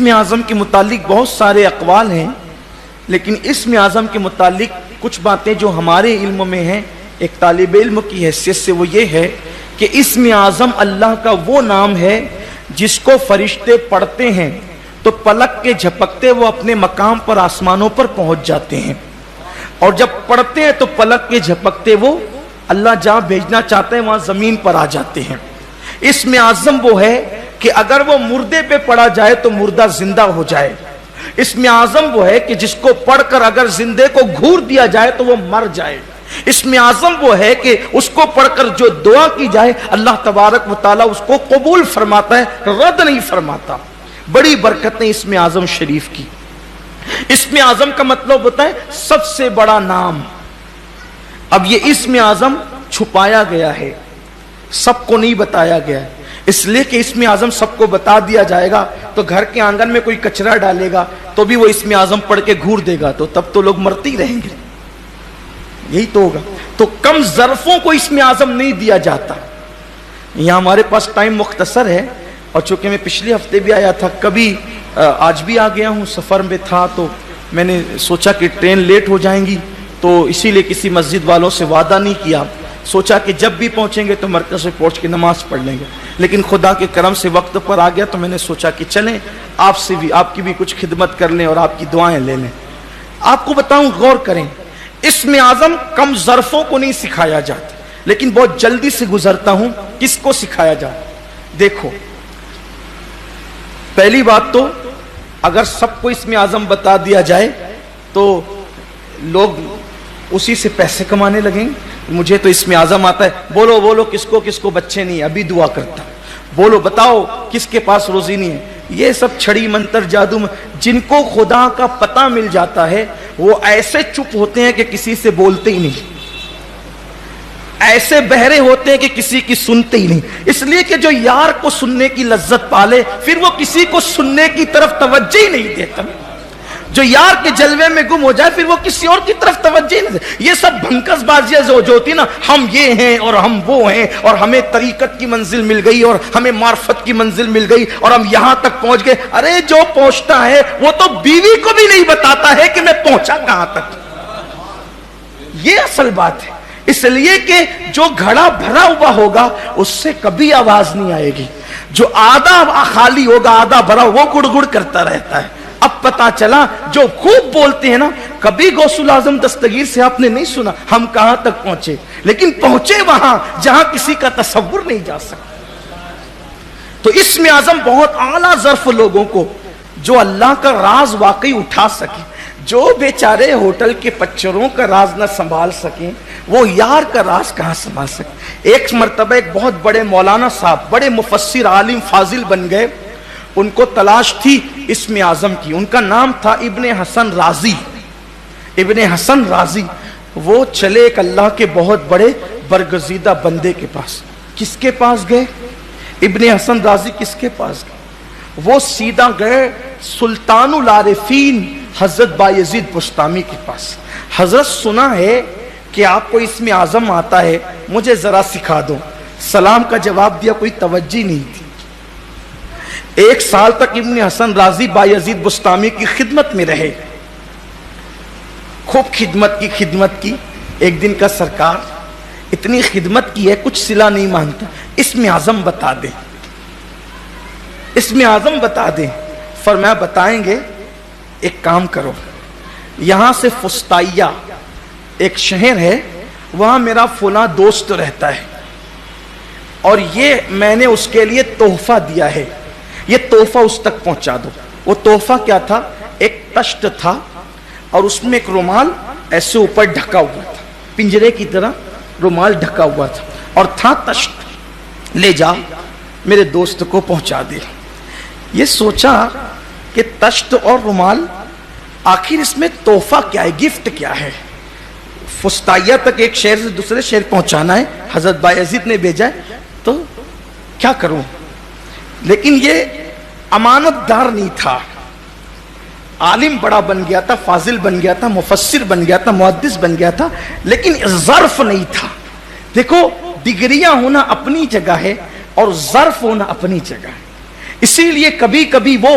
اسم اعظم کے متعلق بہت سارے اقوال ہیں، لیکن اسم اعظم کے متعلق کچھ باتیں جو ہمارے علم میں ہیں ایک طالب علم کی حیثیت سے، وہ یہ ہے کہ اسم اعظم اللہ کا وہ نام ہے جس کو فرشتے پڑھتے ہیں تو پلک کے جھپکتے وہ اپنے مقام پر آسمانوں پر پہنچ جاتے ہیں، اور جب پڑھتے ہیں تو پلک کے جھپکتے وہ اللہ جہاں بھیجنا چاہتے ہیں وہاں زمین پر آ جاتے ہیں۔ اسم اعظم وہ ہے کہ اگر وہ مردے پہ پڑھا جائے تو مردہ زندہ ہو جائے۔ اسم اعظم وہ ہے کہ جس کو پڑھ کر اگر زندے کو گھور دیا جائے تو وہ مر جائے۔ اسم اعظم وہ ہے کہ اس کو پڑھ کر جو دعا کی جائے اللہ تبارک و تعالیٰ اس کو قبول فرماتا ہے، رد نہیں فرماتا۔ بڑی برکتیں اسم اعظم شریف کی۔ اسم اعظم کا مطلب ہوتا ہے سب سے بڑا نام۔ اب یہ اسم اعظم چھپایا گیا ہے، سب کو نہیں بتایا گیا ہے، اس لیے کہ اسم اعظم سب کو بتا دیا جائے گا تو گھر کے آنگن میں کوئی کچرا ڈالے گا تو بھی وہ اسم اعظم پڑھ کے گھور دے گا، تو تب تو لوگ مرتے ہی رہیں گے، یہی تو ہوگا۔ تو کم ظرفوں کو اسم اعظم نہیں دیا جاتا۔ یہاں ہمارے پاس ٹائم مختصر ہے، اور چونکہ میں پچھلے ہفتے بھی آیا تھا، کبھی آج بھی آ گیا ہوں، سفر میں تھا تو میں نے سوچا کہ ٹرین لیٹ ہو جائیں گی، تو اسی لیے کسی مسجد والوں سے وعدہ نہیں کیا، سوچا کہ جب بھی پہنچیں گے تو مرکز سے پہنچ کے نماز پڑھ لیں گے، لیکن خدا کے کرم سے وقت پر آ گیا تو میں نے سوچا کہ چلیں آپ سے بھی، آپ کی بھی کچھ خدمت کر لیں اور آپ کی دعائیں لے لیں۔ آپ کو بتاؤں، غور کریں، اسم اعظم کم ظرفوں کو نہیں سکھایا جاتا، لیکن بہت جلدی سے گزرتا ہوں کس کو سکھایا جاتا۔ دیکھو، پہلی بات تو اگر سب کو اسم اعظم بتا دیا جائے تو لوگ اسی سے پیسے کمانے لگیں گے۔ مجھے تو اسم اعظم آتا ہے، بولو بولو کس کو بچے نہیں، ابھی دعا کرتا، بولو بتاؤ کس کے پاس روزی نہیں ہے۔ یہ سب چھڑی منتر جادو میں جن کو خدا کا پتہ مل جاتا ہے وہ ایسے چپ ہوتے ہیں کہ کسی سے بولتے ہی نہیں، ایسے بہرے ہوتے ہیں کہ کسی کی سنتے ہی نہیں، اس لیے کہ جو یار کو سننے کی لذت پالے پھر وہ کسی کو سننے کی طرف توجہ ہی نہیں دیتا، جو یار کے جلوے میں گم ہو جائے پھر وہ کسی اور کی طرف توجہ ہی نہیں دیتا۔ یہ سب بھنکس بازیاں جو ہوتی نا، ہم یہ ہیں اور ہم وہ ہیں اور ہمیں طریقت کی منزل مل گئی اور ہمیں معرفت کی منزل مل گئی اور ہم یہاں تک پہنچ گئے، ارے جو پہنچتا ہے وہ تو بیوی کو بھی نہیں بتاتا ہے کہ میں پہنچا کہاں تک۔ یہ اصل بات ہے، اس لیے کہ جو گھڑا بھرا ہوا ہوگا اس سے کبھی آواز نہیں آئے گی، جو آدھا خالی ہوگا آدھا بھرا وہ گڑ گڑ کرتا رہتا ہے۔ اب پتا چلا جو خوب بولتے ہیں نا، کبھی غوث الاعظم دستگیر سے آپ نے نہیں سنا ہم کہاں تک پہنچے، لیکن پہنچے وہاں جہاں کسی کا تصور نہیں جا سکتا۔ تو اسم اعظم بہت اعلیٰ ظرف لوگوں کو جو اللہ کا راز واقعی اٹھا سکے، جو بیچارے ہوٹل کے پچروں کا راز نہ سنبھال سکیں وہ یار کا راز کہاں سنبھال سکیں۔ ایک مرتبہ ایک بہت بڑے مولانا صاحب، بڑے مفسر عالم فاضل بن گئے، ان کو تلاش تھی اسم اعظم کی، ان کا نام تھا ابن حسن رازی۔ ابن حسن رازی وہ چلے ایک اللہ کے بہت بڑے برگزیدہ بندے کے پاس۔ کس کے پاس گئے؟ ابن حسن رازی کس کے پاس گئے؟ وہ سیدھا گئے سلطان العارفین حضرت بایزید بسطامی کے پاس۔ حضرت سنا ہے کہ آپ کو اسم اعظم آتا ہے، مجھے ذرا سکھا دو۔ سلام کا جواب دیا، کوئی توجہ نہیں تھی۔ 1 سال تک ابن حسن رازی بایزید بسطامی کی خدمت میں رہے، خوب خدمت کی۔ ایک دن کا سرکار اتنی خدمت کی ہے کچھ صلہ نہیں مانتا، اسم اعظم بتا دیں، اسم اعظم بتا دیں۔ فرمایا بتائیں گے، ایک کام کرو، یہاں سے فستائیہ ایک شہر ہے، وہاں میرا فلاں دوست رہتا ہے اور یہ میں نے اس کے لیے تحفہ دیا ہے، یہ تحفہ اس تک پہنچا دو۔ وہ تحفہ کیا تھا؟ ایک تشت تھا اور اس میں ایک رومال ایسے اوپر ڈھکا ہوا تھا، پنجرے کی طرح رومال ڈھکا ہوا تھا اور تھا تشت، لے جا میرے دوست کو پہنچا دے۔ یہ سوچا کہ تشت اور رومال، آخر اس میں تحفہ کیا ہے، گفٹ کیا ہے؟ فستائیہ تک ایک شہر سے دوسرے شہر پہنچانا ہے، حضرت بایزید نے بھیجا ہے، تو کیا کروں؟ لیکن یہ امانت دار نہیں تھا، عالم بڑا بن گیا تھا، فاضل بن گیا تھا، مفسر بن گیا تھا، محدث بن گیا تھا، لیکن ظرف نہیں تھا۔ دیکھو، ڈگریاں ہونا اپنی جگہ ہے اور ظرف ہونا اپنی جگہ ہے، اسی لیے کبھی کبھی وہ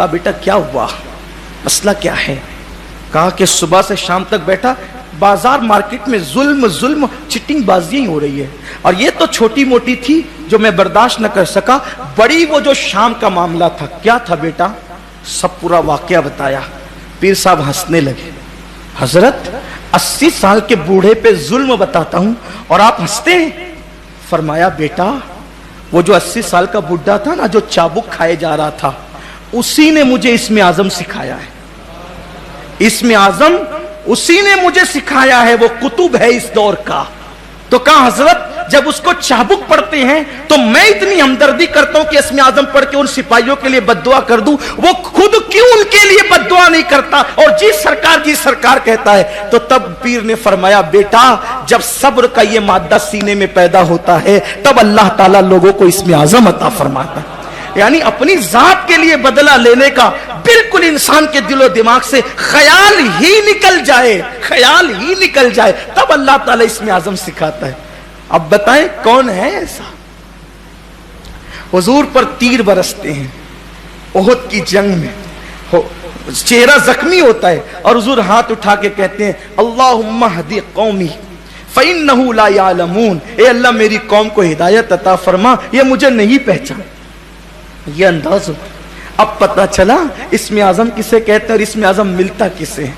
کہا بیٹا کیا ہوا, مسئلہ کیا ہے؟ کہا کہ صبح سے شام تک بیٹھا بازار مارکیٹ میں ظلم چٹنگ بازیاں ہی ہو رہی ہے, اور یہ تو چھوٹی موٹی تھی جو میں برداشت نہ کر سکا, بڑی وہ جو شام کا معاملہ تھا. کیا تھا بیٹا؟ سب پورا واقعہ بتایا. پیر صاحب ہنسنے لگے. حضرت 80 سال کے بوڑھے پہ ظلم بتاتا ہوں اور آپ ہنستے ہیں؟ فرمایا بیٹا وہ جو 80 سال کا بڈھا تھا نا, جو چابک کھائے جا رہا تھا, اسی نے مجھے اسم اعظم سکھایا ہے. اسم اعظم اسی نے مجھے سکھایا ہے, وہ قطب ہے اس دور کا. تو کہا حضرت جب اس کو چابک پڑھتے ہیں تو میں اتنی ہمدردی کرتا ہوں کہ اسم اعظم پڑھ کے ان سپاہیوں کے لیے بد دعا کر دوں, وہ خود کیوں ان کے لیے بد دعا نہیں کرتا اور جی سرکار کہتا ہے. تو تب پیر نے فرمایا بیٹا جب صبر کا یہ مادہ سینے میں پیدا ہوتا ہے تب اللہ تعالیٰ لوگوں کو اسم اعظم عطا فرماتا ہے. یعنی اپنی ذات کے لیے بدلہ لینے کا بالکل انسان کے دل و دماغ سے خیال ہی نکل جائے تب اللہ تعالیٰ اسم اعظم سکھاتا ہے. اب بتائیں کون ہے ایسا؟ حضور پر تیر برستے ہیں احد کی جنگ میں, چہرہ زخمی ہوتا ہے اور حضور ہاتھ اٹھا کے کہتے ہیں اللہم اہدی قومی فإنہ لا یعلمون, اے اللہ میری قوم کو ہدایت عطا فرما, یہ مجھے نہیں پہچان. یہ انداز ہوتا. اب پتہ چلا اسم اعظم کسے کہتے ہیں اور اسم اعظم ملتا کسے ہے.